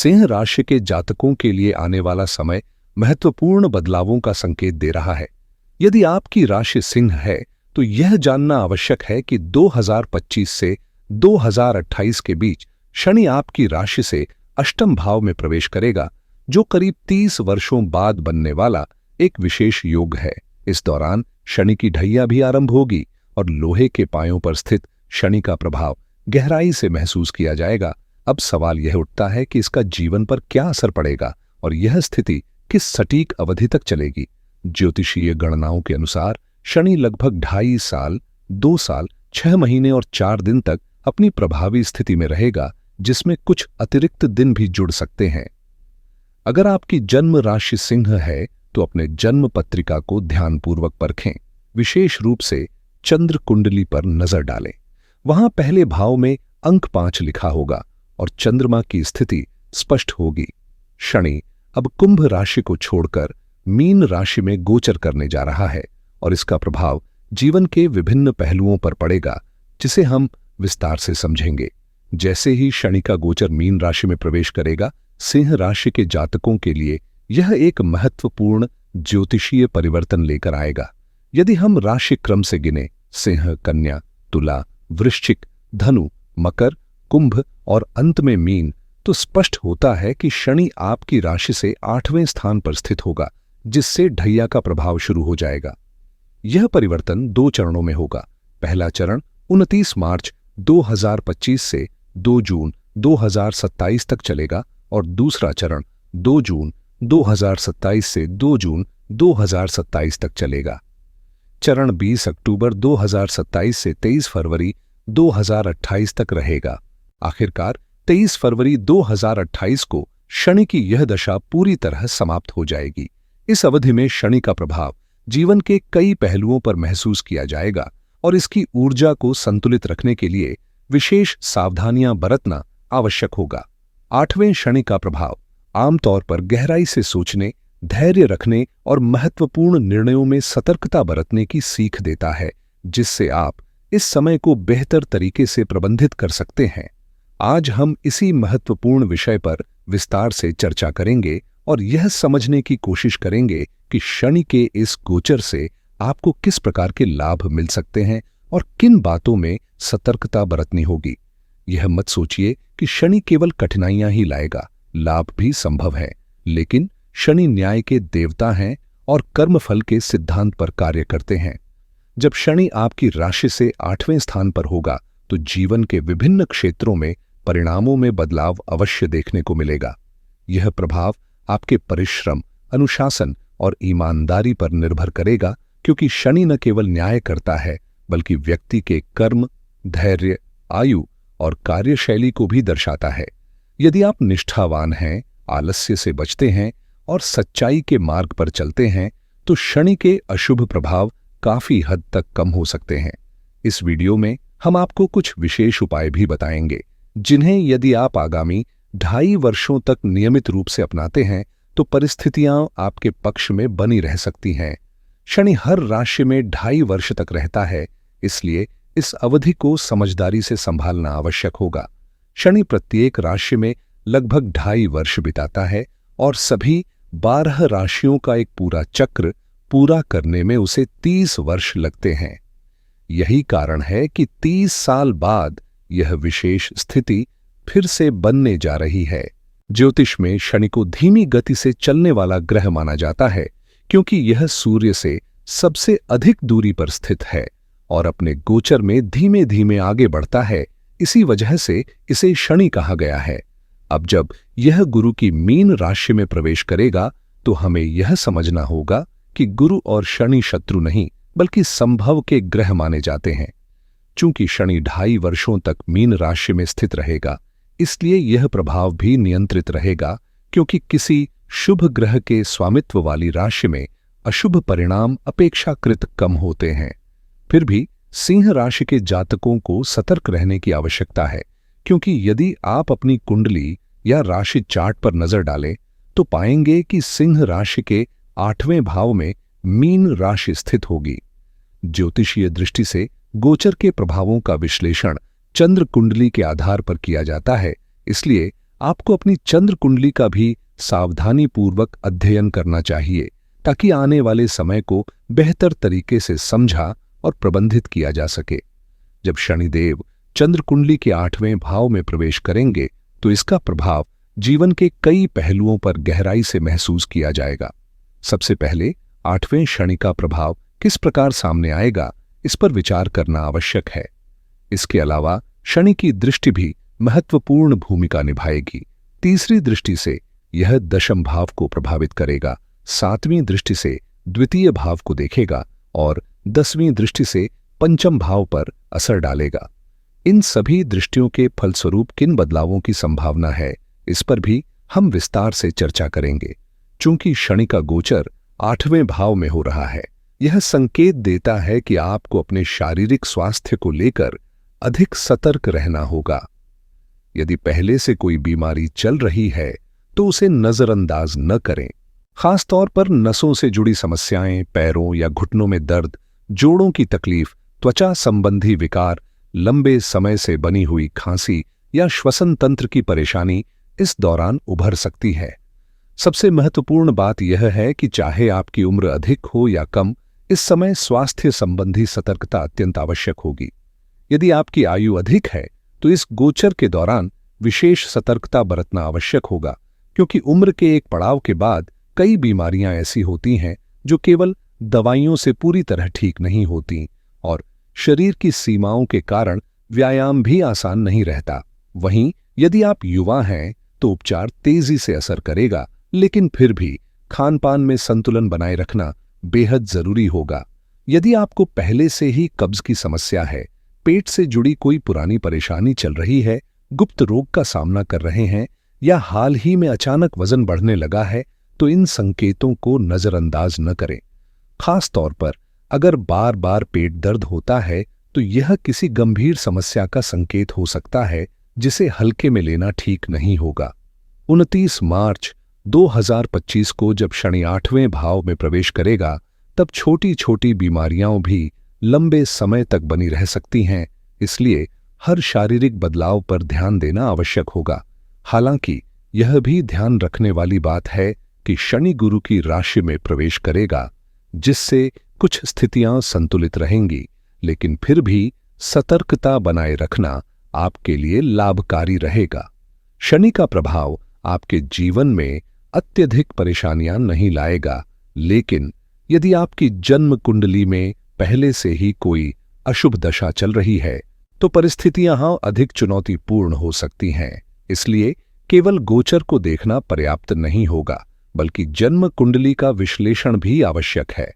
सिंह राशि के जातकों के लिए आने वाला समय महत्वपूर्ण बदलावों का संकेत दे रहा है। यदि आपकी राशि सिंह है तो यह जानना आवश्यक है कि 2025 से 2028 के बीच शनि आपकी राशि से अष्टम भाव में प्रवेश करेगा, जो करीब 30 वर्षों बाद बनने वाला एक विशेष योग है। इस दौरान शनि की ढैया भी आरंभ होगी और लोहे के पायों पर स्थित शनि का प्रभाव गहराई से महसूस किया जाएगा। अब सवाल यह उठता है कि इसका जीवन पर क्या असर पड़ेगा और यह स्थिति किस सटीक अवधि तक चलेगी। ज्योतिषीय गणनाओं के अनुसार शनि लगभग 2.5 साल, 2 साल, 6 महीने और 4 दिन तक अपनी प्रभावी स्थिति में रहेगा, जिसमें कुछ अतिरिक्त दिन भी जुड़ सकते हैं। अगर आपकी जन्म राशि सिंह है तो अपने जन्म पत्रिका को ध्यानपूर्वक परखें। विशेष रूप से चंद्र कुंडली पर नजर डालें। वहां पहले भाव में अंक 5 लिखा होगा और चंद्रमा की स्थिति स्पष्ट होगी। शनि अब कुंभ राशि को छोड़कर मीन राशि में गोचर करने जा रहा है और इसका प्रभाव जीवन के विभिन्न पहलुओं पर पड़ेगा, जिसे हम विस्तार से समझेंगे। जैसे ही शनि का गोचर मीन राशि में प्रवेश करेगा, सिंह राशि के जातकों के लिए यह एक महत्वपूर्ण ज्योतिषीय परिवर्तन लेकर आएगा। यदि हम राशि क्रम से गिने सिंह, कन्या, तुला, वृश्चिक, धनु, मकर, कुंभ और अंत में मीन, तो स्पष्ट होता है कि शनि आपकी राशि से 8वें स्थान पर स्थित होगा, जिससे ढैया का प्रभाव शुरू हो जाएगा। यह परिवर्तन 2 चरणों में होगा। पहला चरण 29 मार्च 2025 से 2 जून 2027 तक चलेगा और दूसरा चरण 2 जून 2027 से 2 जून 2027 तक चलेगा। चरण 20 अक्टूबर 2027 से 23 फरवरी 2028 तक रहेगा। आखिरकार 23 फरवरी 2028 को शनि की यह दशा पूरी तरह समाप्त हो जाएगी। इस अवधि में शनि का प्रभाव जीवन के कई पहलुओं पर महसूस किया जाएगा और इसकी ऊर्जा को संतुलित रखने के लिए विशेष सावधानियां बरतना आवश्यक होगा। 8वें शनि का प्रभाव आमतौर पर गहराई से सोचने, धैर्य रखने और महत्वपूर्ण निर्णयों में सतर्कता बरतने की सीख देता है, जिससे आप इस समय को बेहतर तरीके से प्रबंधित कर सकते हैं। आज हम इसी महत्वपूर्ण विषय पर विस्तार से चर्चा करेंगे और यह समझने की कोशिश करेंगे कि शनि के इस गोचर से आपको किस प्रकार के लाभ मिल सकते हैं और किन बातों में सतर्कता बरतनी होगी। यह मत सोचिए कि शनि केवल कठिनाइयां ही लाएगा, लाभ भी संभव है, लेकिन शनि न्याय के देवता हैं और कर्मफल के सिद्धांत पर कार्य करते हैं। जब शनि आपकी राशि से 8वें स्थान पर होगा तो जीवन के विभिन्न क्षेत्रों में परिणामों में बदलाव अवश्य देखने को मिलेगा। यह प्रभाव आपके परिश्रम, अनुशासन और ईमानदारी पर निर्भर करेगा, क्योंकि शनि न केवल न्याय करता है बल्कि व्यक्ति के कर्म, धैर्य, आयु और कार्यशैली को भी दर्शाता है। यदि आप निष्ठावान हैं, आलस्य से बचते हैं और सच्चाई के मार्ग पर चलते हैं तो शनि के अशुभ प्रभाव काफी हद तक कम हो सकते हैं। इस वीडियो में हम आपको कुछ विशेष उपाय भी बताएंगे, जिन्हें यदि आप आगामी 2.5 वर्षों तक नियमित रूप से अपनाते हैं तो परिस्थितियां आपके पक्ष में बनी रह सकती हैं। शनि हर राशि में 2.5 वर्ष तक रहता है, इसलिए इस अवधि को समझदारी से संभालना आवश्यक होगा। शनि प्रत्येक राशि में लगभग 2.5 वर्ष बिताता है और सभी 12 राशियों का एक पूरा चक्र पूरा करने में उसे 30 वर्ष लगते हैं। यही कारण है कि 30 साल बाद यह विशेष स्थिति फिर से बनने जा रही है। ज्योतिष में शनि को धीमी गति से चलने वाला ग्रह माना जाता है, क्योंकि यह सूर्य से सबसे अधिक दूरी पर स्थित है और अपने गोचर में धीमे धीमे आगे बढ़ता है। इसी वजह से इसे शनि कहा गया है। अब जब यह गुरु की मीन राशि में प्रवेश करेगा तो हमें यह समझना होगा कि गुरु और शनि शत्रु नहीं बल्कि संभव के ग्रह माने जाते हैं। चूंकि शनि 2.5 वर्षों तक मीन राशि में स्थित रहेगा, इसलिए यह प्रभाव भी नियंत्रित रहेगा, क्योंकि किसी शुभ ग्रह के स्वामित्व वाली राशि में अशुभ परिणाम अपेक्षाकृत कम होते हैं। फिर भी सिंह राशि के जातकों को सतर्क रहने की आवश्यकता है, क्योंकि यदि आप अपनी कुंडली या राशि चार्ट पर नजर डालें तो पाएंगे कि सिंह राशि के 8वें भाव में मीन राशि स्थित होगी। ज्योतिषीय दृष्टि से गोचर के प्रभावों का विश्लेषण चंद्र कुंडली के आधार पर किया जाता है, इसलिए आपको अपनी चंद्र कुंडली का भी सावधानी पूर्वक अध्ययन करना चाहिए ताकि आने वाले समय को बेहतर तरीके से समझा और प्रबंधित किया जा सके। जब शनिदेव चंद्र कुंडली के 8वें भाव में प्रवेश करेंगे तो इसका प्रभाव जीवन के कई पहलुओं पर गहराई से महसूस किया जाएगा। सबसे पहले 8वें शनि का प्रभाव किस प्रकार सामने आएगा, इस पर विचार करना आवश्यक है। इसके अलावा शनि की दृष्टि भी महत्वपूर्ण भूमिका निभाएगी। तीसरी दृष्टि से यह दशम भाव को प्रभावित करेगा, 7वीं दृष्टि से द्वितीय भाव को देखेगा और 10वीं दृष्टि से पंचम भाव पर असर डालेगा। इन सभी दृष्टियों के फलस्वरूप किन बदलावों की संभावना है, इस पर भी हम विस्तार से चर्चा करेंगे। चूंकि शनि का गोचर 8वें भाव में हो रहा है, यह संकेत देता है कि आपको अपने शारीरिक स्वास्थ्य को लेकर अधिक सतर्क रहना होगा। यदि पहले से कोई बीमारी चल रही है तो उसे नजरअंदाज न करें। खासतौर पर नसों से जुड़ी समस्याएं, पैरों या घुटनों में दर्द, जोड़ों की तकलीफ, त्वचा संबंधी विकार, लंबे समय से बनी हुई खांसी या श्वसन तंत्र की परेशानी इस दौरान उभर सकती है। सबसे महत्वपूर्ण बात यह है कि चाहे आपकी उम्र अधिक हो या कम, इस समय स्वास्थ्य संबंधी सतर्कता अत्यंत आवश्यक होगी। यदि आपकी आयु अधिक है तो इस गोचर के दौरान विशेष सतर्कता बरतना आवश्यक होगा, क्योंकि उम्र के एक पड़ाव के बाद कई बीमारियां ऐसी होती हैं जो केवल दवाइयों से पूरी तरह ठीक नहीं होती और शरीर की सीमाओं के कारण व्यायाम भी आसान नहीं रहता। वहीं यदि आप युवा हैं तो उपचार तेजी से असर करेगा, लेकिन फिर भी खान-पान में संतुलन बनाए रखना बेहद जरूरी होगा। यदि आपको पहले से ही कब्ज की समस्या है, पेट से जुड़ी कोई पुरानी परेशानी चल रही है, गुप्त रोग का सामना कर रहे हैं या हाल ही में अचानक वजन बढ़ने लगा है, तो इन संकेतों को नजरअंदाज न करें। खास तौर पर अगर बार बार पेट दर्द होता है तो यह किसी गंभीर समस्या का संकेत हो सकता है, जिसे हल्के में लेना ठीक नहीं होगा। 29 मार्च 2025 को जब शनि 8वें भाव में प्रवेश करेगा, तब छोटी छोटी बीमारियां भी लंबे समय तक बनी रह सकती हैं। इसलिए हर शारीरिक बदलाव पर ध्यान देना आवश्यक होगा। हालांकि यह भी ध्यान रखने वाली बात है कि शनि गुरु की राशि में प्रवेश करेगा, जिससे कुछ स्थितियां संतुलित रहेंगी, लेकिन फिर भी सतर्कता बनाए रखना आपके लिए लाभकारी रहेगा। शनि का प्रभाव आपके जीवन में अत्यधिक परेशानियां नहीं लाएगा, लेकिन यदि आपकी जन्म कुंडली में पहले से ही कोई अशुभ दशा चल रही है तो परिस्थितियां अधिक चुनौतीपूर्ण हो सकती हैं। इसलिए केवल गोचर को देखना पर्याप्त नहीं होगा, बल्कि जन्म कुंडली का विश्लेषण भी आवश्यक है।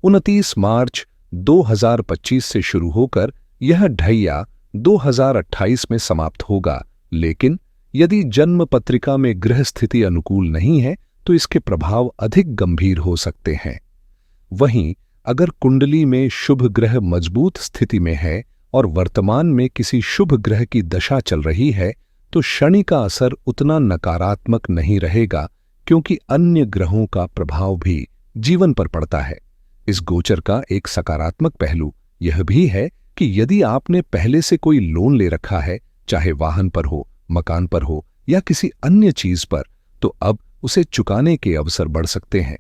29 मार्च 2025 से शुरू होकर यह ढैया 2028 में समाप्त होगा, लेकिन यदि जन्म पत्रिका में ग्रह स्थिति अनुकूल नहीं है तो इसके प्रभाव अधिक गंभीर हो सकते हैं। वहीं अगर कुंडली में शुभ ग्रह मजबूत स्थिति में है और वर्तमान में किसी शुभ ग्रह की दशा चल रही है तो शनि का असर उतना नकारात्मक नहीं रहेगा, क्योंकि अन्य ग्रहों का प्रभाव भी जीवन पर पड़ता है। इस गोचर का एक सकारात्मक पहलू यह भी है कि यदि आपने पहले से कोई लोन ले रखा है, चाहे वाहन पर हो, मकान पर हो या किसी अन्य चीज पर, तो अब उसे चुकाने के अवसर बढ़ सकते हैं।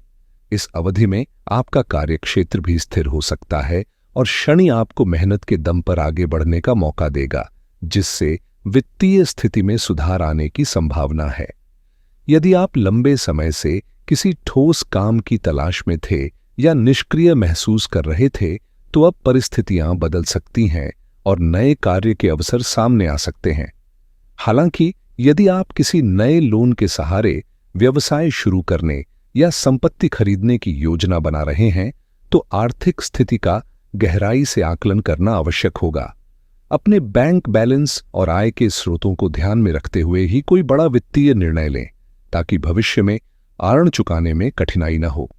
इस अवधि में आपका कार्यक्षेत्र भी स्थिर हो सकता है और शनि आपको मेहनत के दम पर आगे बढ़ने का मौका देगा, जिससे वित्तीय स्थिति में सुधार आने की संभावना है। यदि आप लंबे समय से किसी ठोस काम की तलाश में थे या निष्क्रिय महसूस कर रहे थे, तो अब परिस्थितियां बदल सकती हैं और नए कार्य के अवसर सामने आ सकते हैं। हालांकि यदि आप किसी नए लोन के सहारे व्यवसाय शुरू करने या संपत्ति खरीदने की योजना बना रहे हैं, तो आर्थिक स्थिति का गहराई से आकलन करना आवश्यक होगा। अपने बैंक बैलेंस और आय के स्रोतों को ध्यान में रखते हुए ही कोई बड़ा वित्तीय निर्णय लें, ताकि भविष्य में ऋण चुकाने में कठिनाई न हो।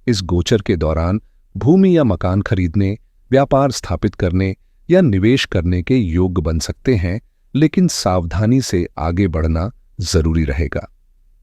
इस गोचर के दौरान भूमि या मकान खरीदने, व्यापार स्थापित करने या निवेश करने के योग्य बन सकते हैं, लेकिन सावधानी से आगे बढ़ना जरूरी रहेगा।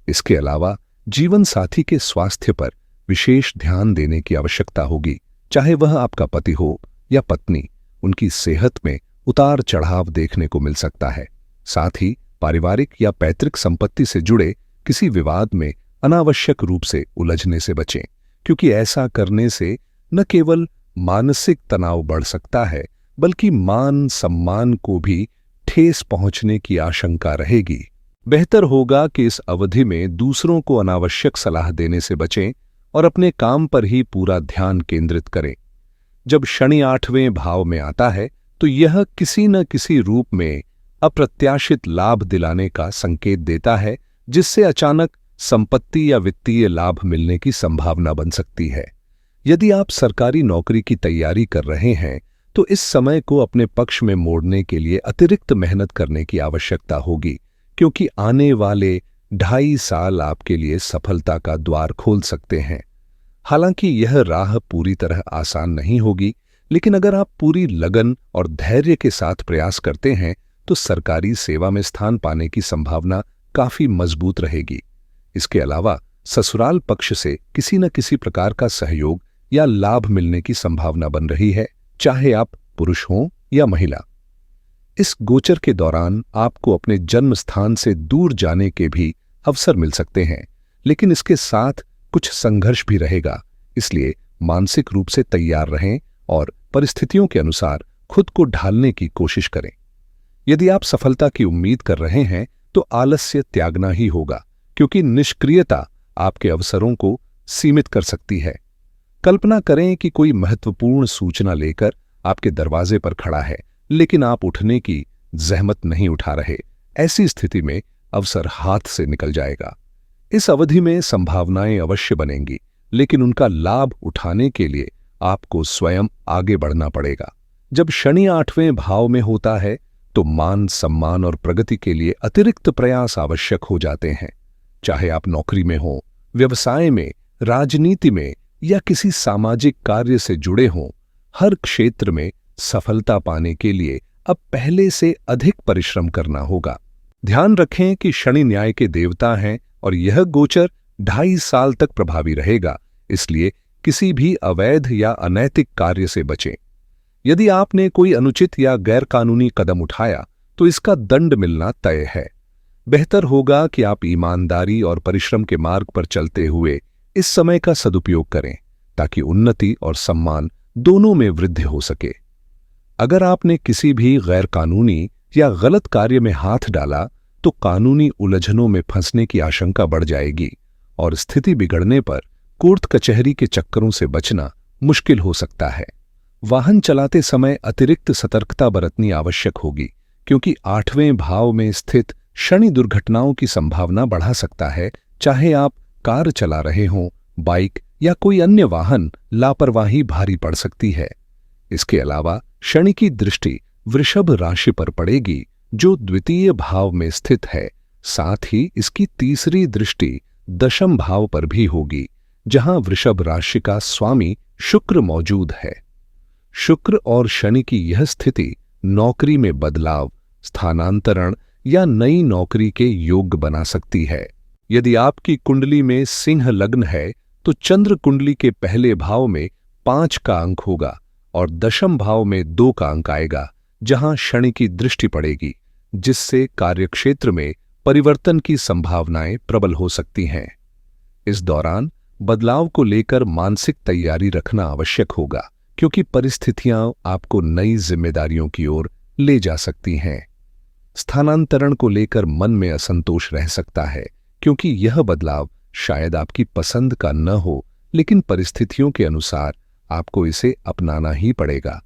इसके अलावा जीवन साथी के स्वास्थ्य पर विशेष ध्यान देने की आवश्यकता होगी, चाहे वह आपका पति हो या पत्नी। उनकी सेहत में उतार चढ़ाव देखने को मिल सकता है। साथ ही पारिवारिक या पैतृक संपत्ति से जुड़े किसी विवाद में अनावश्यक रूप से उलझने से बचें, क्योंकि ऐसा करने से न केवल मानसिक तनाव बढ़ सकता है बल्कि मान सम्मान को भी ठेस पहुंचने की आशंका रहेगी। बेहतर होगा कि इस अवधि में दूसरों को अनावश्यक सलाह देने से बचें और अपने काम पर ही पूरा ध्यान केंद्रित करें। जब शनि 8वें भाव में आता है तो यह किसी न किसी रूप में अप्रत्याशित लाभ दिलाने का संकेत देता है, जिससे अचानक संपत्ति या वित्तीय लाभ मिलने की संभावना बन सकती है। यदि आप सरकारी नौकरी की तैयारी कर रहे हैं तो इस समय को अपने पक्ष में मोड़ने के लिए अतिरिक्त मेहनत करने की आवश्यकता होगी, क्योंकि आने वाले 2.5 साल आपके लिए सफलता का द्वार खोल सकते हैं। हालांकि यह राह पूरी तरह आसान नहीं होगी, लेकिन अगर आप पूरी लगन और धैर्य के साथ प्रयास करते हैं तो सरकारी सेवा में स्थान पाने की संभावना काफी मजबूत रहेगी। इसके अलावा ससुराल पक्ष से किसी न किसी प्रकार का सहयोग या लाभ मिलने की संभावना बन रही है, चाहे आप पुरुष हों या महिला। इस गोचर के दौरान आपको अपने जन्म स्थान से दूर जाने के भी अवसर मिल सकते हैं, लेकिन इसके साथ कुछ संघर्ष भी रहेगा। इसलिए मानसिक रूप से तैयार रहें और परिस्थितियों के अनुसार खुद को ढालने की कोशिश करें। यदि आप सफलता की उम्मीद कर रहे हैं तो आलस्य त्यागना ही होगा, क्योंकि निष्क्रियता आपके अवसरों को सीमित कर सकती है। कल्पना करें कि कोई महत्वपूर्ण सूचना लेकर आपके दरवाजे पर खड़ा है, लेकिन आप उठने की जहमत नहीं उठा रहे। ऐसी स्थिति में अवसर हाथ से निकल जाएगा। इस अवधि में संभावनाएं अवश्य बनेंगी, लेकिन उनका लाभ उठाने के लिए आपको स्वयं आगे बढ़ना पड़ेगा। जब शनि 8वें भाव में होता है तो मान सम्मान और प्रगति के लिए अतिरिक्त प्रयास आवश्यक हो जाते हैं। चाहे आप नौकरी में हो, व्यवसाय में, राजनीति में या किसी सामाजिक कार्य से जुड़े हों, हर क्षेत्र में सफलता पाने के लिए अब पहले से अधिक परिश्रम करना होगा। ध्यान रखें कि शनि न्याय के देवता हैं और यह गोचर 2.5 साल तक प्रभावी रहेगा, इसलिए किसी भी अवैध या अनैतिक कार्य से बचें। यदि आपने कोई अनुचित या गैरकानूनी कदम उठाया तो इसका दंड मिलना तय है। बेहतर होगा कि आप ईमानदारी और परिश्रम के मार्ग पर चलते हुए इस समय का सदुपयोग करें, ताकि उन्नति और सम्मान दोनों में वृद्धि हो सके। अगर आपने किसी भी गैरकानूनी या गलत कार्य में हाथ डाला तो कानूनी उलझनों में फंसने की आशंका बढ़ जाएगी और स्थिति बिगड़ने पर कोर्ट कचहरी के चक्करों से बचना मुश्किल हो सकता है। वाहन चलाते समय अतिरिक्त सतर्कता बरतनी आवश्यक होगी, क्योंकि 8वें भाव में स्थित शनि दुर्घटनाओं की संभावना बढ़ा सकता है। चाहे आप कार चला रहे हों, बाइक या कोई अन्य वाहन, लापरवाही भारी पड़ सकती है। इसके अलावा शनि की दृष्टि वृषभ राशि पर पड़ेगी, जो द्वितीय भाव में स्थित है। साथ ही इसकी तीसरी दृष्टि दशम भाव पर भी होगी, जहां वृषभ राशि का स्वामी शुक्र मौजूद है। शुक्र और शनि की यह स्थिति नौकरी में बदलाव, स्थानांतरण या नई नौकरी के योग्य बना सकती है। यदि आपकी कुंडली में सिंह लग्न है तो चंद्र कुंडली के पहले भाव में 5 का अंक होगा और दशम भाव में 2 का अंक आएगा, जहां शनि की दृष्टि पड़ेगी, जिससे कार्यक्षेत्र में परिवर्तन की संभावनाएं प्रबल हो सकती हैं। इस दौरान बदलाव को लेकर मानसिक तैयारी रखना आवश्यक होगा, क्योंकि परिस्थितियां आपको नई जिम्मेदारियों की ओर ले जा सकती हैं। स्थानांतरण को लेकर मन में असंतोष रह सकता है, क्योंकि यह बदलाव शायद आपकी पसंद का न हो, लेकिन परिस्थितियों के अनुसार आपको इसे अपनाना ही पड़ेगा।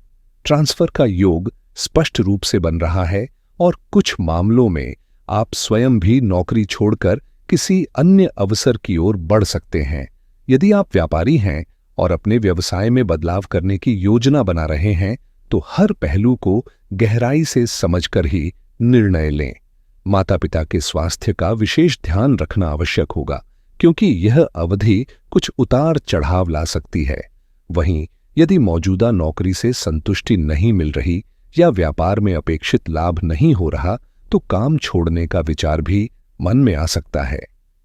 ट्रांसफर का योग स्पष्ट रूप से बन रहा है और कुछ मामलों में आप स्वयं भी नौकरी छोड़कर किसी अन्य अवसर की ओर बढ़ सकते हैं। यदि आप व्यापारी हैं और अपने व्यवसाय में बदलाव करने की योजना बना रहे हैं तो हर पहलू को गहराई से समझकर ही निर्णय लें। माता पिता के स्वास्थ्य का विशेष ध्यान रखना आवश्यक होगा, क्योंकि यह अवधि कुछ उतार चढ़ाव ला सकती है। वहीं यदि मौजूदा नौकरी से संतुष्टि नहीं मिल रही या व्यापार में अपेक्षित लाभ नहीं हो रहा तो काम छोड़ने का विचार भी मन में आ सकता है।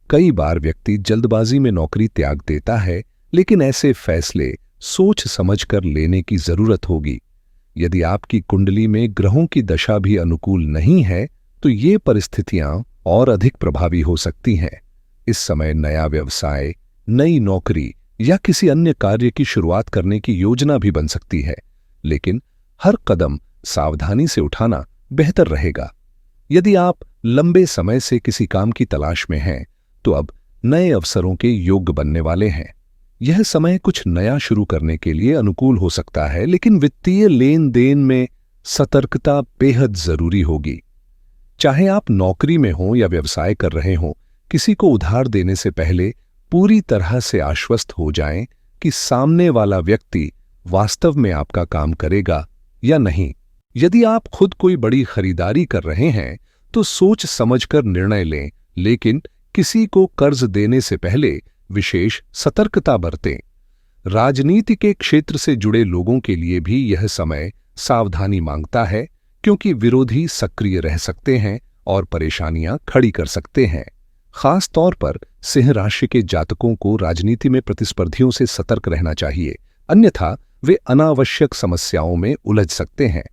कई बार व्यक्ति जल्दबाजी में नौकरी त्याग देता है, लेकिन ऐसे फैसले सोच समझकर लेने की जरूरत होगी। यदि आपकी कुंडली में ग्रहों की दशा भी अनुकूल नहीं है तो ये परिस्थितियां और अधिक प्रभावी हो सकती हैं। इस समय नया व्यवसाय, नई नौकरी या किसी अन्य कार्य की शुरुआत करने की योजना भी बन सकती है, लेकिन हर कदम सावधानी से उठाना बेहतर रहेगा। यदि आप लंबे समय से किसी काम की तलाश में हैं, तो अब नए अवसरों के योग्य बनने वाले हैं। यह समय कुछ नया शुरू करने के लिए अनुकूल हो सकता है, लेकिन वित्तीय लेन देन में सतर्कता बेहद जरूरी होगी। चाहे आप नौकरी में हों या व्यवसाय कर रहे हों, किसी को उधार देने से पहले पूरी तरह से आश्वस्त हो जाएं कि सामने वाला व्यक्ति वास्तव में आपका काम करेगा या नहीं। यदि आप खुद कोई बड़ी खरीदारी कर रहे हैं, तो सोच समझकर निर्णय लें, लेकिन किसी को कर्ज देने से पहले विशेष सतर्कता बरतें। राजनीति के क्षेत्र से जुड़े लोगों के लिए भी यह समय सावधानी मांगता है, क्योंकि विरोधी सक्रिय रह सकते हैं और परेशानियां खड़ी कर सकते हैं। खास तौर पर सिंह राशि के जातकों को राजनीति में प्रतिस्पर्धियों से सतर्क रहना चाहिए, अन्यथा वे अनावश्यक समस्याओं में उलझ सकते हैं।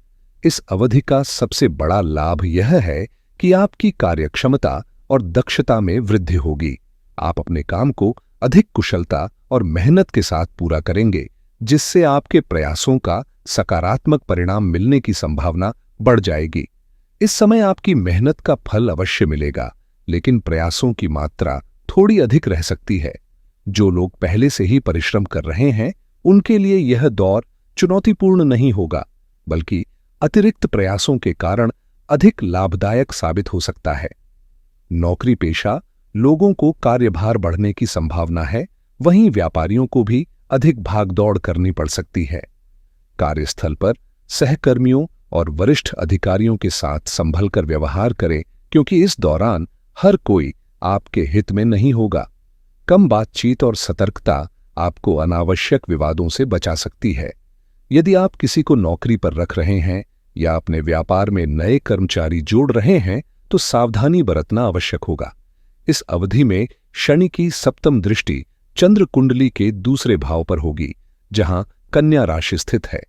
इस अवधि का सबसे बड़ा लाभ यह है कि आपकी कार्यक्षमता और दक्षता में वृद्धि होगी। आप अपने काम को अधिक कुशलता और मेहनत के साथ पूरा करेंगे, जिससे आपके प्रयासों का सकारात्मक परिणाम मिलने की संभावना बढ़ जाएगी। इस समय आपकी मेहनत का फल अवश्य मिलेगा, लेकिन प्रयासों की मात्रा थोड़ी अधिक रह सकती है। जो लोग पहले से ही परिश्रम कर रहे हैं, उनके लिए यह दौर चुनौतीपूर्ण नहीं होगा, बल्कि अतिरिक्त प्रयासों के कारण अधिक लाभदायक साबित हो सकता है। नौकरी पेशा लोगों को कार्यभार बढ़ने की संभावना है, वहीं व्यापारियों को भी अधिक भागदौड़ करनी पड़ सकती है। कार्यस्थल पर सहकर्मियों और वरिष्ठ अधिकारियों के साथ संभल कर व्यवहार करें, क्योंकि इस दौरान हर कोई आपके हित में नहीं होगा। कम बातचीत और सतर्कता आपको अनावश्यक विवादों से बचा सकती है। यदि आप किसी को नौकरी पर रख रहे हैं या अपने व्यापार में नए कर्मचारी जोड़ रहे हैं, तो सावधानी बरतना आवश्यक होगा। इस अवधि में शनि की सप्तम दृष्टि चंद्र कुंडली के दूसरे भाव पर होगी, जहां कन्या राशि स्थित है।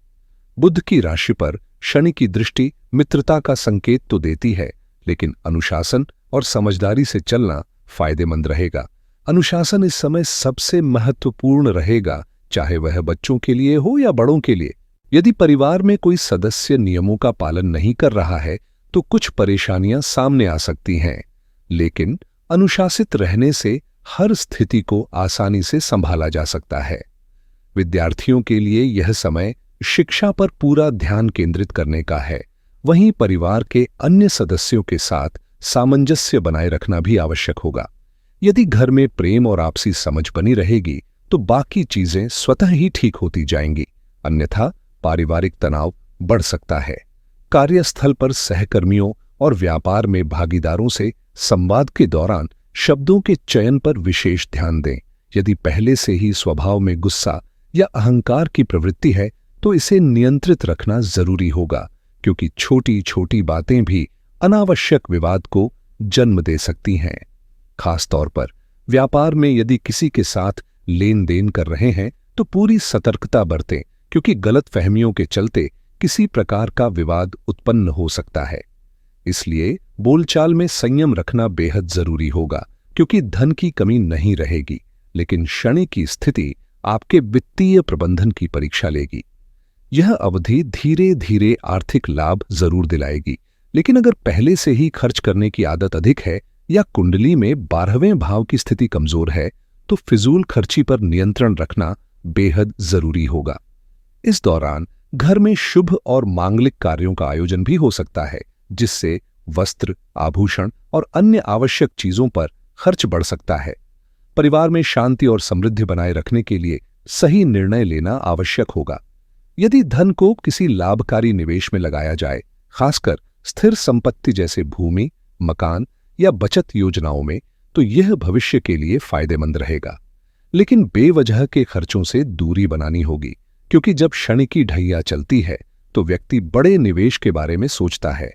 बुध की राशि पर शनि की दृष्टि मित्रता का संकेत तो देती है, लेकिन अनुशासन और समझदारी से चलना फायदेमंद रहेगा। अनुशासन इस समय सबसे महत्वपूर्ण रहेगा, चाहे वह बच्चों के लिए हो या बड़ों के लिए। यदि परिवार में कोई सदस्य नियमों का पालन नहीं कर रहा है, तो कुछ परेशानियां सामने आ सकती हैं, लेकिन अनुशासित रहने से हर स्थिति को आसानी से संभाला जा सकता है। विद्यार्थियों के लिए यह समय शिक्षा पर पूरा ध्यान केंद्रित करने का है। वहीं परिवार के अन्य सदस्यों के साथ सामंजस्य बनाए रखना भी आवश्यक होगा। यदि घर में प्रेम और आपसी समझ बनी रहेगी, तो बाकी चीजें स्वतः ही ठीक होती जाएंगी, अन्यथा पारिवारिक तनाव बढ़ सकता है। कार्यस्थल पर सहकर्मियों और व्यापार में भागीदारों से संवाद के दौरान शब्दों के चयन पर विशेष ध्यान दें। यदि पहले से ही स्वभाव में गुस्सा या अहंकार की प्रवृत्ति है, तो इसे नियंत्रित रखना जरूरी होगा, क्योंकि छोटी छोटी बातें भी अनावश्यक विवाद को जन्म दे सकती हैं। खास तौर पर व्यापार में यदि किसी के साथ लेन देन कर रहे हैं, तो पूरी सतर्कता बरतें, क्योंकि गलत फहमियों के चलते किसी प्रकार का विवाद उत्पन्न हो सकता है। इसलिए बोलचाल में संयम रखना बेहद जरूरी होगा, क्योंकि धन की कमी नहीं रहेगी, लेकिन शनि की स्थिति आपके वित्तीय प्रबंधन की परीक्षा लेगी। यह अवधि धीरे धीरे आर्थिक लाभ जरूर दिलाएगी, लेकिन अगर पहले से ही खर्च करने की आदत अधिक है या कुंडली में 12वें भाव की स्थिति कमजोर है, तो फिजूल खर्ची पर नियंत्रण रखना बेहद जरूरी होगा। इस दौरान घर में शुभ और मांगलिक कार्यों का आयोजन भी हो सकता है, जिससे वस्त्र, आभूषण और अन्य आवश्यक चीजों पर खर्च बढ़ सकता है। परिवार में शांति और समृद्धि बनाए रखने के लिए सही निर्णय लेना आवश्यक होगा। यदि धन को किसी लाभकारी निवेश में लगाया जाए, खासकर स्थिर संपत्ति जैसे भूमि, मकान या बचत योजनाओं में, तो यह भविष्य के लिए फायदेमंद रहेगा। लेकिन बेवजह के खर्चों से दूरी बनानी होगी, क्योंकि जब शनि की ढैया चलती है, तो व्यक्ति बड़े निवेश के बारे में सोचता है।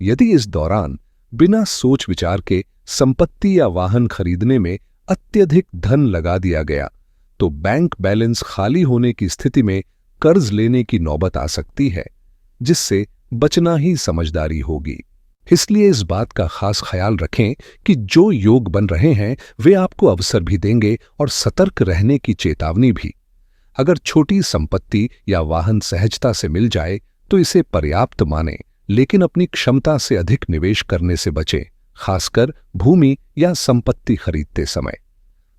यदि इस दौरान बिना सोच विचार के संपत्ति या वाहन खरीदने में अत्यधिक धन लगा दिया गया, तो बैंक बैलेंस खाली होने की स्थिति में कर्ज लेने की नौबत आ सकती है, जिससे बचना ही समझदारी होगी। इसलिए इस बात का खास ख्याल रखें कि जो योग बन रहे हैं वे आपको अवसर भी देंगे और सतर्क रहने की चेतावनी भी। अगर छोटी संपत्ति या वाहन सहजता से मिल जाए तो इसे पर्याप्त माने, लेकिन अपनी क्षमता से अधिक निवेश करने से बचें, खासकर भूमि या संपत्ति खरीदते समय।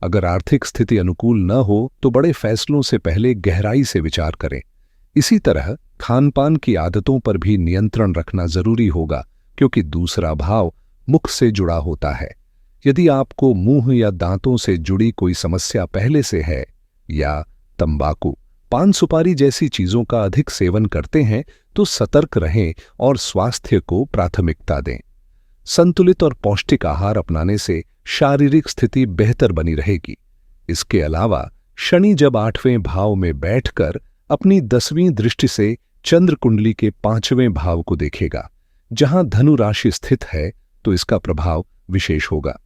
अगर आर्थिक स्थिति अनुकूल न हो तो बड़े फैसलों से पहले गहराई से विचार करें। इसी तरह खानपान की आदतों पर भी नियंत्रण रखना जरूरी होगा, क्योंकि दूसरा भाव मुख से जुड़ा होता है। यदि आपको मुंह या दांतों से जुड़ी कोई समस्या पहले से है या तंबाकू, पान सुपारी जैसी चीजों का अधिक सेवन करते हैं तो सतर्क रहें और स्वास्थ्य को प्राथमिकता दें। संतुलित और पौष्टिक आहार अपनाने से शारीरिक स्थिति बेहतर बनी रहेगी। इसके अलावा शनि जब 8वें भाव में बैठकर अपनी 10वीं दृष्टि से चंद्र कुंडली के 5वें भाव को देखेगा, जहां धनु राशि स्थित है, तो इसका प्रभाव विशेष होगा।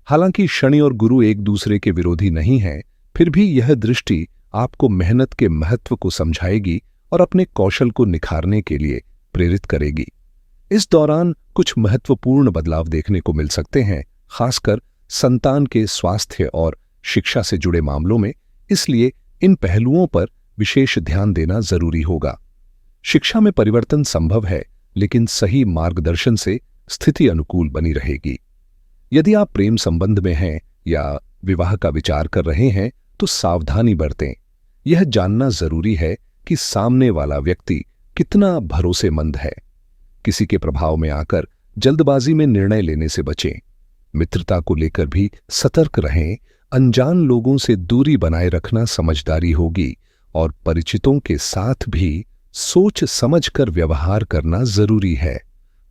हालांकि शनि और गुरु एक दूसरे के विरोधी नहीं हैं, फिर भी यह दृष्टि आपको मेहनत के महत्व को समझाएगी और अपने कौशल को निखारने के लिए प्रेरित करेगी। इस दौरान कुछ महत्वपूर्ण बदलाव देखने को मिल सकते हैं, खासकर संतान के स्वास्थ्य और शिक्षा से जुड़े मामलों में, इसलिए इन पहलुओं पर विशेष ध्यान देना जरूरी होगा। शिक्षा में परिवर्तन संभव है, लेकिन सही मार्गदर्शन से स्थिति अनुकूल बनी रहेगी। यदि आप प्रेम संबंध में हैं या विवाह का विचार कर रहे हैं तो सावधानी बरतें। यह जानना जरूरी है कि सामने वाला व्यक्ति कितना भरोसेमंद है। किसी के प्रभाव में आकर जल्दबाजी में निर्णय लेने से बचें। मित्रता को लेकर भी सतर्क रहें। अनजान लोगों से दूरी बनाए रखना समझदारी होगी और परिचितों के साथ भी सोच समझकर व्यवहार करना जरूरी है।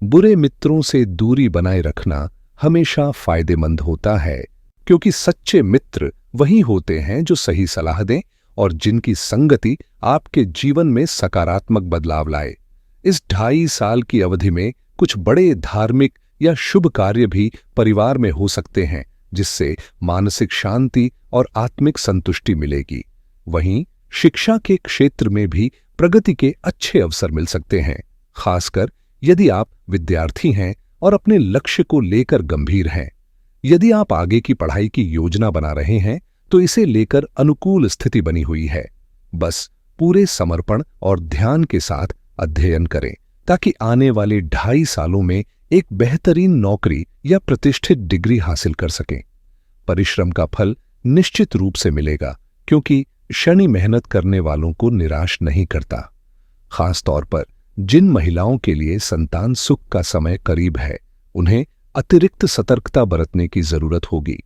बुरे मित्रों से दूरी बनाए रखना हमेशा फायदेमंद होता है, क्योंकि सच्चे मित्र वही होते हैं जो सही सलाह दें और जिनकी संगति आपके जीवन में सकारात्मक बदलाव लाए। इस 2.5 साल की अवधि में कुछ बड़े धार्मिक या शुभ कार्य भी परिवार में हो सकते हैं, जिससे मानसिक शांति और आत्मिक संतुष्टि मिलेगी। वहीं शिक्षा के क्षेत्र में भी प्रगति के अच्छे अवसर मिल सकते हैं, खासकर यदि आप विद्यार्थी हैं और अपने लक्ष्य को लेकर गंभीर हैं। यदि आप आगे की पढ़ाई की योजना बना रहे हैं तो इसे लेकर अनुकूल स्थिति बनी हुई है। बस पूरे समर्पण और ध्यान के साथ अध्ययन करें, ताकि आने वाले 2.5 सालों में एक बेहतरीन नौकरी या प्रतिष्ठित डिग्री हासिल कर सकें। परिश्रम का फल निश्चित रूप से मिलेगा, क्योंकि शनि मेहनत करने वालों को निराश नहीं करता। खास तौर पर जिन महिलाओं के लिए संतान सुख का समय करीब है, उन्हें अतिरिक्त सतर्कता बरतने की जरूरत होगी।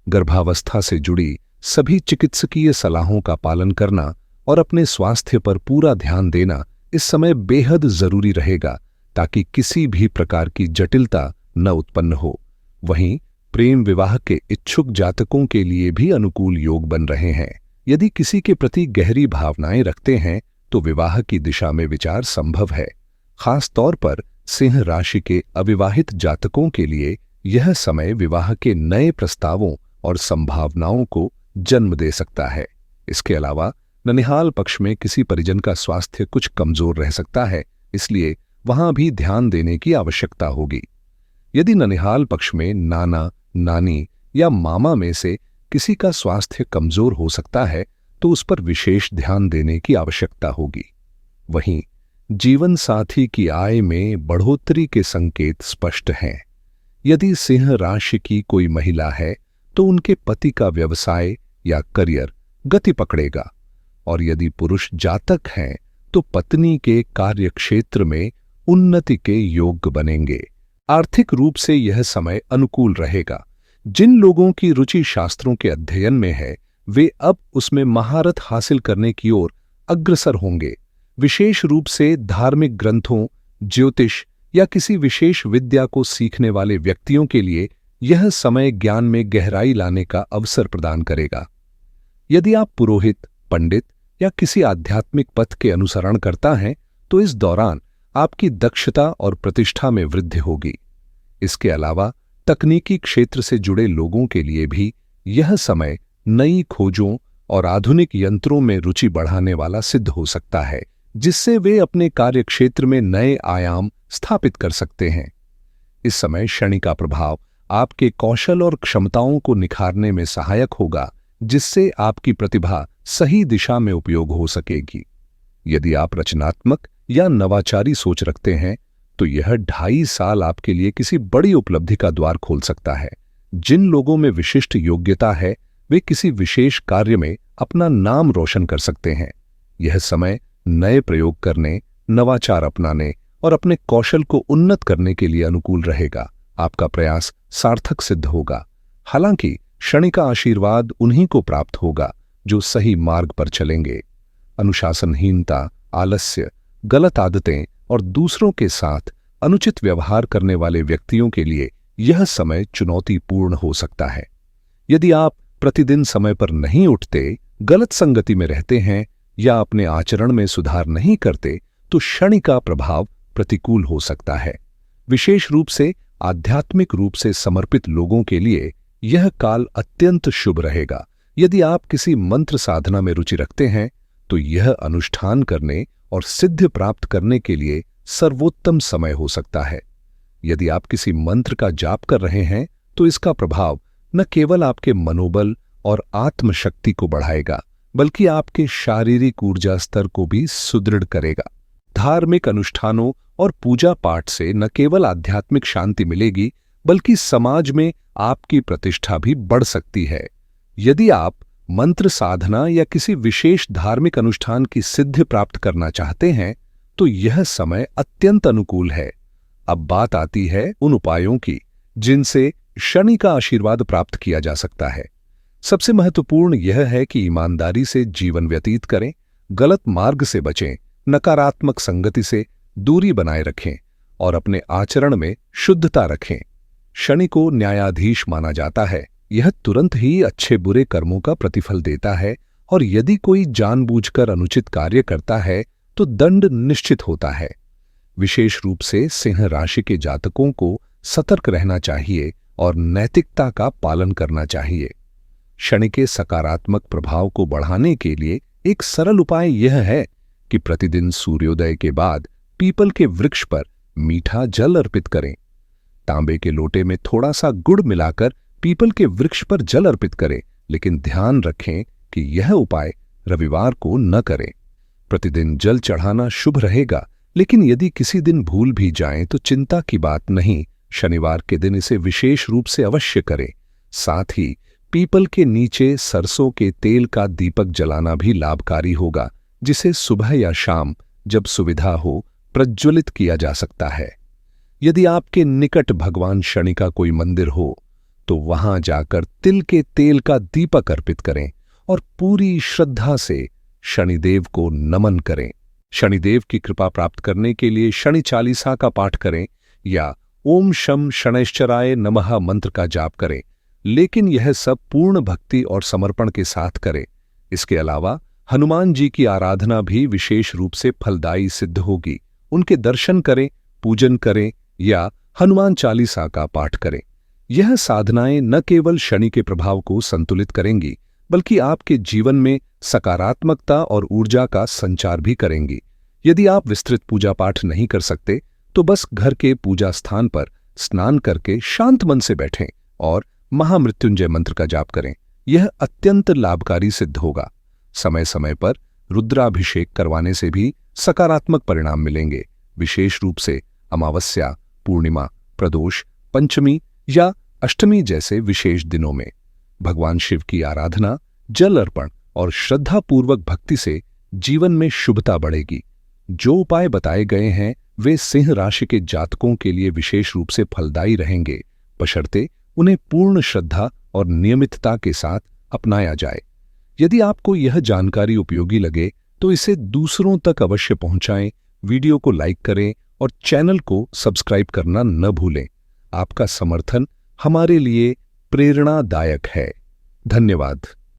गर्भावस्था से जुड़ी सभी चिकित्सकीय सलाहों का पालन करना और अपने स्वास्थ्य पर पूरा ध्यान देना इस समय बेहद जरूरी रहेगा, ताकि किसी भी प्रकार की जटिलता न उत्पन्न हो। वहीं प्रेम विवाह के इच्छुक जातकों के लिए भी अनुकूल योग बन रहे हैं। यदि किसी के प्रति गहरी भावनाएं रखते हैं तो विवाह की दिशा में विचार संभव है। खास तौर पर सिंह राशि के अविवाहित जातकों के लिए यह समय विवाह के नए प्रस्तावों और संभावनाओं को जन्म दे सकता है। इसके अलावा ननिहाल पक्ष में किसी परिजन का स्वास्थ्य कुछ कमजोर रह सकता है, इसलिए वहां भी ध्यान देने की आवश्यकता होगी। यदि ननिहाल पक्ष में नाना, नानी या मामा में से किसी का स्वास्थ्य कमजोर हो सकता है तो उस पर विशेष ध्यान देने की आवश्यकता होगी। वहीं जीवन साथी की आय में बढ़ोतरी के संकेत स्पष्ट हैं। यदि सिंह राशि की कोई महिला है तो उनके पति का व्यवसाय या करियर गति पकड़ेगा, और यदि पुरुष जातक हैं तो पत्नी के कार्यक्षेत्र में उन्नति के योग बनेंगे। आर्थिक रूप से यह समय अनुकूल रहेगा। जिन लोगों की रुचि शास्त्रों के अध्ययन में है, वे अब उसमें महारत हासिल करने की ओर अग्रसर होंगे। विशेष रूप से धार्मिक ग्रंथों, ज्योतिष या किसी विशेष विद्या को सीखने वाले व्यक्तियों के लिए यह समय ज्ञान में गहराई लाने का अवसर प्रदान करेगा। यदि आप पुरोहित, पंडित या किसी आध्यात्मिक पथ के अनुसरण करता हैं तो इस दौरान आपकी दक्षता और प्रतिष्ठा में वृद्धि होगी। इसके अलावा तकनीकी क्षेत्र से जुड़े लोगों के लिए भी यह समय नई खोजों और आधुनिक यंत्रों में रुचि बढ़ाने वाला सिद्ध हो सकता है, जिससे वे अपने कार्यक्षेत्र में नए आयाम स्थापित कर सकते हैं। इस समय शनि का प्रभाव आपके कौशल और क्षमताओं को निखारने में सहायक होगा, जिससे आपकी प्रतिभा सही दिशा में उपयोग हो सकेगी। यदि आप रचनात्मक या नवाचारी सोच रखते हैं तो यह 2.5 साल आपके लिए किसी बड़ी उपलब्धि का द्वार खोल सकता है। जिन लोगों में विशिष्ट योग्यता है वे किसी विशेष कार्य में अपना नाम रोशन कर सकते हैं। यह समय नए प्रयोग करने, नवाचार अपनाने और अपने कौशल को उन्नत करने के लिए अनुकूल रहेगा। आपका प्रयास सार्थक सिद्ध होगा। हालांकि शनि का आशीर्वाद उन्हीं को प्राप्त होगा जो सही मार्ग पर चलेंगे। अनुशासनहीनता, आलस्य, गलत आदतें और दूसरों के साथ अनुचित व्यवहार करने वाले व्यक्तियों के लिए यह समय चुनौतीपूर्ण हो सकता है। यदि आप प्रतिदिन समय पर नहीं उठते, गलत संगति में रहते हैं या अपने आचरण में सुधार नहीं करते तो शनि का प्रभाव प्रतिकूल हो सकता है। विशेष रूप से आध्यात्मिक रूप से समर्पित लोगों के लिए यह काल अत्यंत शुभ रहेगा। यदि आप किसी मंत्र साधना में रुचि रखते हैं तो यह अनुष्ठान करने और सिद्धि प्राप्त करने के लिए सर्वोत्तम समय हो सकता है। यदि आप किसी मंत्र का जाप कर रहे हैं तो इसका प्रभाव न केवल आपके मनोबल और आत्मशक्ति को बढ़ाएगा, बल्कि आपके शारीरिक ऊर्जा स्तर को भी सुदृढ़ करेगा। धार्मिक अनुष्ठानों और पूजा पाठ से न केवल आध्यात्मिक शांति मिलेगी, बल्कि समाज में आपकी प्रतिष्ठा भी बढ़ सकती है। यदि आप मंत्र साधना या किसी विशेष धार्मिक अनुष्ठान की सिद्धि प्राप्त करना चाहते हैं तो यह समय अत्यंत अनुकूल है। अब बात आती है उन उपायों की जिनसे शनि का आशीर्वाद प्राप्त किया जा सकता है। सबसे महत्वपूर्ण यह है कि ईमानदारी से जीवन व्यतीत करें, गलत मार्ग से बचें, नकारात्मक संगति से दूरी बनाए रखें और अपने आचरण में शुद्धता रखें। शनि को न्यायाधीश माना जाता है। यह तुरंत ही अच्छे बुरे कर्मों का प्रतिफल देता है और यदि कोई जानबूझकर अनुचित कार्य करता है तो दंड निश्चित होता है। विशेष रूप से सिंह राशि के जातकों को सतर्क रहना चाहिए और नैतिकता का पालन करना चाहिए। शनि के सकारात्मक प्रभाव को बढ़ाने के लिए एक सरल उपाय यह है कि प्रतिदिन सूर्योदय के बाद पीपल के वृक्ष पर मीठा जल अर्पित करें। तांबे के लोटे में थोड़ा सा गुड़ मिलाकर पीपल के वृक्ष पर जल अर्पित करें, लेकिन ध्यान रखें कि यह उपाय रविवार को न करें। प्रतिदिन जल चढ़ाना शुभ रहेगा, लेकिन यदि किसी दिन भूल भी जाएं तो चिंता की बात नहीं। शनिवार के दिन इसे विशेष रूप से अवश्य करें। साथ ही पीपल के नीचे सरसों के तेल का दीपक जलाना भी लाभकारी होगा, जिसे सुबह या शाम जब सुविधा हो प्रज्वलित किया जा सकता है। यदि आपके निकट भगवान शनि का कोई मंदिर हो तो वहां जाकर तिल के तेल का दीपक अर्पित करें और पूरी श्रद्धा से शनिदेव को नमन करें। शनिदेव की कृपा प्राप्त करने के लिए शनि चालीसा का पाठ करें या ओम शम शनैश्चराय नमः मंत्र का जाप करें, लेकिन यह सब पूर्ण भक्ति और समर्पण के साथ करें। इसके अलावा हनुमान जी की आराधना भी विशेष रूप से फलदायी सिद्ध होगी। उनके दर्शन करें, पूजन करें या हनुमान चालीसा का पाठ करें। यह साधनाएं न केवल शनि के प्रभाव को संतुलित करेंगी, बल्कि आपके जीवन में सकारात्मकता और ऊर्जा का संचार भी करेंगी। यदि आप विस्तृत पूजा पाठ नहीं कर सकते तो बस घर के पूजा स्थान पर स्नान करके शांत मन से बैठें और महामृत्युंजय मंत्र का जाप करें। यह अत्यंत लाभकारी सिद्ध होगा। समय समय पर रुद्राभिषेक करवाने से भी सकारात्मक परिणाम मिलेंगे, विशेष रूप से अमावस्या, पूर्णिमा, प्रदोष, पंचमी या अष्टमी जैसे विशेष दिनों में। भगवान शिव की आराधना, जल अर्पण और श्रद्धापूर्वक भक्ति से जीवन में शुभता बढ़ेगी। जो उपाय बताए गए हैं वे सिंह राशि के जातकों के लिए विशेष रूप से फलदायी रहेंगे, बशर्ते उन्हें पूर्ण श्रद्धा और नियमितता के साथ अपनाया जाए। यदि आपको यह जानकारी उपयोगी लगे तो इसे दूसरों तक अवश्य पहुंचाएं, वीडियो को लाइक करें और चैनल को सब्सक्राइब करना न भूलें। आपका समर्थन हमारे लिए प्रेरणादायक है। धन्यवाद।